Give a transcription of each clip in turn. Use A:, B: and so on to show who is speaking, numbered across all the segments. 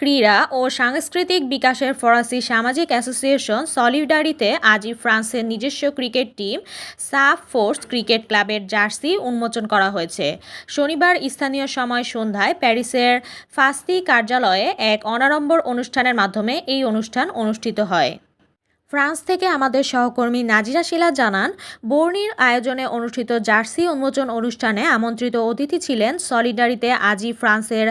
A: ক্রীড়া ও সাংস্কৃতিক বিকাশের ফরাসি সামাজিক অ্যাসোসিয়েশন সলিডারিতে আজই ফ্রান্সের নিজস্ব ক্রিকেট টিম সাফ ফোর্স ক্রিকেট ক্লাবের জার্সি উন্মোচন করা হয়েছে। শনিবার স্থানীয় সময় সন্ধ্যায় প্যারিসের ফাস্তি কার্যালয়ে এক অনাড়ম্বর অনুষ্ঠানের মাধ্যমে এই অনুষ্ঠান অনুষ্ঠিত হয়। ফ্রান্স থেকে আমাদের সহকর্মী নাজিরা শিলা জানান, বর্নির আয়োজনে অনুষ্ঠিত জার্সি উন্মোচন অনুষ্ঠানে আমন্ত্রিত অতিথি ছিলেন সলিডারিতে আজই ফ্রান্সের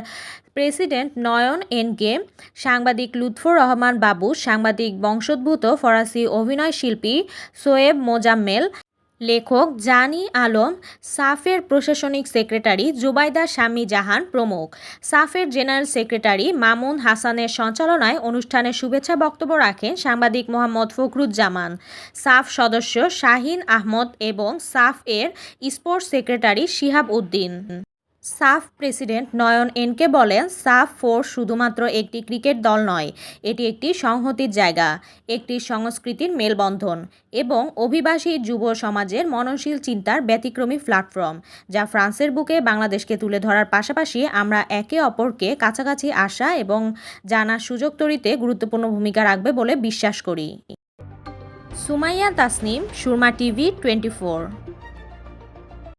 A: প্রেসিডেন্ট নয়ন এনকে, সাংবাদিক লুৎফর রহমান বাবু, সাংবাদিক বংশোদ্ভূত ফরাসি অভিনয় শিল্পী সোয়েব মোজাম্মেল, লেখক জানি আলম, সাফের প্রশাসনিক সেক্রেটারি জুবাইদা শাম্মী জাহান প্রমুখ। সাফের জেনারেল সেক্রেটারি মামুন হাসানের সঞ্চালনায় অনুষ্ঠানে শুভেচ্ছা বক্তব্য রাখেন সাংবাদিক মোহাম্মদ ফখরুজ্জামান, সাফ সদস্য শাহিন আহমদ এবং সাফ এর স্পোর্টস সেক্রেটারি শিহাব উদ্দিন। সাফ প্রেসিডেন্ট নয়ন এনকে বলেন, সাফ ফোর্স শুধুমাত্র একটি ক্রিকেট দল নয়, এটি একটি সংহতির জায়গা, একটি সংস্কৃতির মেলবন্ধন এবং অভিবাসী যুব সমাজের মননশীল চিন্তার ব্যতিক্রমী প্ল্যাটফর্ম, যা ফ্রান্সের বুকে বাংলাদেশকে তুলে ধরার পাশাপাশি আমরা একে অপরকে কাছাকাছি আসা এবং জানার সুযোগ তৈরিতে গুরুত্বপূর্ণ ভূমিকা রাখবে বলে বিশ্বাস করি। সুমাইয়া তাসনিম, সুরমা টিভি 24।